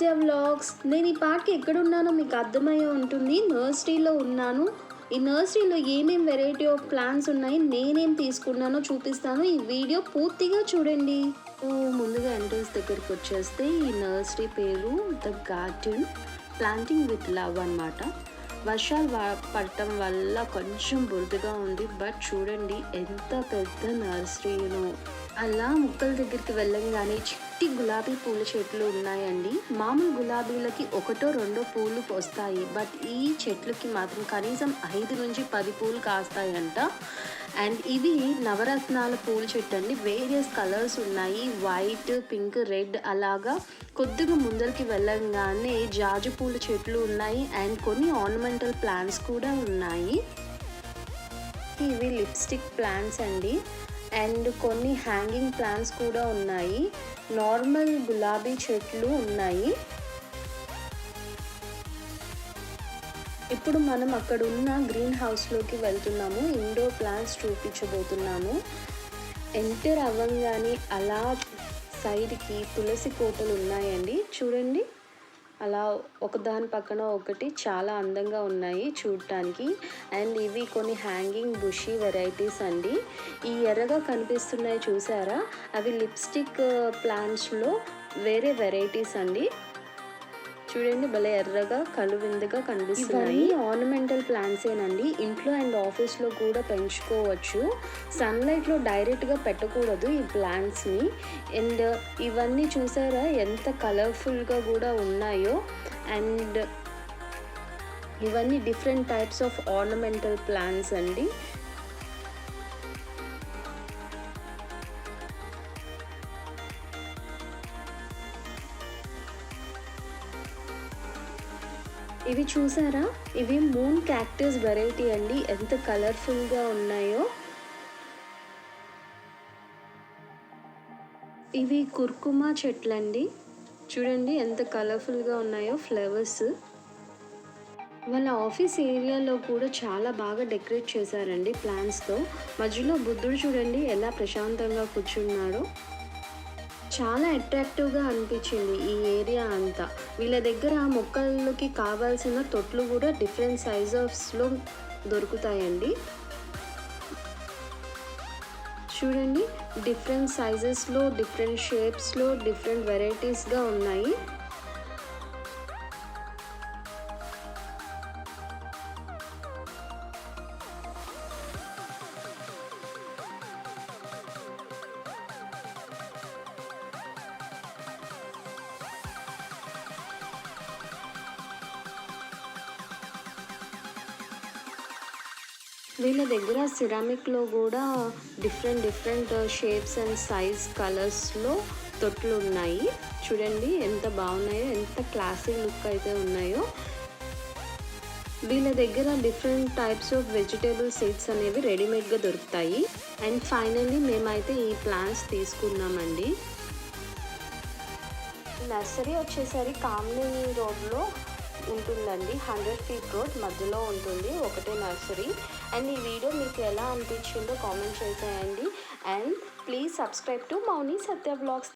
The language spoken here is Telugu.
సత్య వ్లాగ్స్. నేను ఈ పార్ట్కి ఎక్కడున్నానో మీకు అర్థమయ్యే ఉంటుంది. నర్సరీలో ఉన్నాను. ఈ నర్సరీలో ఏమేం వెరైటీ ఆఫ్ ప్లాంట్స్ ఉన్నాయి, నేనేం తీసుకున్నానో చూపిస్తాను. ఈ వీడియో పూర్తిగా చూడండి. ముందుగా ఎంట్రన్స్ దగ్గరికి వచ్చేస్తే ఈ నర్సరీ పేరు the garden planting with love అన్నమాట. వర్షాలు పడటం వల్ల కొంచెం బురదగా ఉంది, బట్ చూడండి ఎంత పెద్ద నర్సరీనో. అలా మొక్కల దగ్గరికి వెళ్ళంగానే చిట్టి గులాబీ పూల చెట్లు ఉన్నాయండి. మామూలు గులాబీలకి ఒకటో రెండో పూలు వస్తాయి, బట్ ఈ చెట్లకి మాత్రం కనీసం 5 నుంచి 10 పూలు కాస్తాయంట. అండ్ ఇవి నవరత్నాల పూల చెట్టు అండి. వేరియస్ కలర్స్ ఉన్నాయి, వైట్, పింక్, రెడ్. అలాగా కొద్దిగా ముందరికి వెళ్ళంగానే జాజి పూల చెట్లు ఉన్నాయి అండ్ కొన్ని ఆర్నమెంటల్ ప్లాంట్స్ కూడా ఉన్నాయి. ఇవి లిప్స్టిక్ ప్లాంట్స్ అండి. అండ్ కొన్ని హ్యాంగింగ్ ప్లాంట్స్ కూడా ఉన్నాయి. నార్మల్ గులాబీ చెట్లు ఉన్నాయి. ఇప్పుడు మనం అక్కడ ఉన్న గ్రీన్ హౌస్లోకి వెళ్తున్నాము. ఇండోర్ ప్లాంట్స్ చూపించబోతున్నాము. ఎంటర్ అవ్వంగానే అలా సైడ్కి తులసి కోటలు ఉన్నాయండి. చూడండి, అలా ఒకదాని పక్కన ఒకటి చాలా అందంగా ఉన్నాయి చూడటానికి. అండ్ ఇవి కొన్ని హ్యాంగింగ్ బుషీ వెరైటీస్ అండి. ఈ ఎర్రగా కనిపిస్తున్నాయి చూసారా, అవి లిప్స్టిక్ ప్లాంట్స్లో వేరే వెరైటీస్ అండి. చూడండి, భలే ఎర్రగా కలువిందుగా కనిపిస్తున్నాయి. ఆర్నమెంటల్ ప్లాంట్సేనండి. ఇంట్లో అండ్ ఆఫీస్లో కూడా పెంచుకోవచ్చు. సన్లైట్లో డైరెక్ట్గా పెట్టకూడదు ఈ ప్లాంట్స్ని. అండ్ ఇవన్నీ చూసారా ఎంత కలర్ఫుల్గా కూడా ఉన్నాయో. అండ్ ఇవన్నీ different types of ornamental plants అండి. ఇవి చూసారా, ఇవి మూన్ క్యాక్టస్ వెరైటీ అండి. ఎంత కలర్ఫుల్గా ఉన్నాయో. ఇవి కుర్కుమా చెట్లండి. చూడండి ఎంత కలర్ఫుల్గా ఉన్నాయో ఫ్లవర్స్. వాళ్ళ ఆఫీస్ ఏరియాలో కూడా చాలా బాగా డెకరేట్ చేశారండి ప్లాంట్స్తో. మధ్యలో బుద్ధుడు చూడండి ఎలా ప్రశాంతంగా కూర్చున్నాడో. చాలా అట్రాక్టివ్గా అనిపించింది ఈ ఏరియా అంతా. వీళ్ళ దగ్గర మొక్కలకి కావాల్సిన తొట్లు కూడా డిఫరెంట్ సైజెస్లో దొరుకుతాయండి. చూడండి, డిఫరెంట్ సైజెస్లో, డిఫరెంట్ షేప్స్లో, డిఫరెంట్ వెరైటీస్గా ఉన్నాయి. వీళ్ళ దగ్గర సిరామిక్లో కూడా డిఫరెంట్ షేప్స్ అండ్ సైజ్ కలర్స్లో తొట్లు ఉన్నాయి. చూడండి ఎంత బాగున్నాయో, ఎంత క్లాసిక్ లుక్ అయితే ఉన్నాయో. వీళ్ళ దగ్గర different types of vegetable seeds అనేవి రెడీమేడ్గా దొరుకుతాయి. అండ్ ఫైనల్లీ మేమైతే ఈ ప్లాంట్స్ తీసుకున్నామండి. నర్సరీ వచ్చేసరి కామ్నీ రోడ్లో ఉంటుందండి. 100 feet రోడ్ మధ్యలో ఉంటుంది, ఒకటే నర్సరీ. అండ్ ఈ వీడియో మీకు ఎలా అనిపించిందో కామెంట్ చేసేయండి. And please subscribe to Mouni Satya vlogs.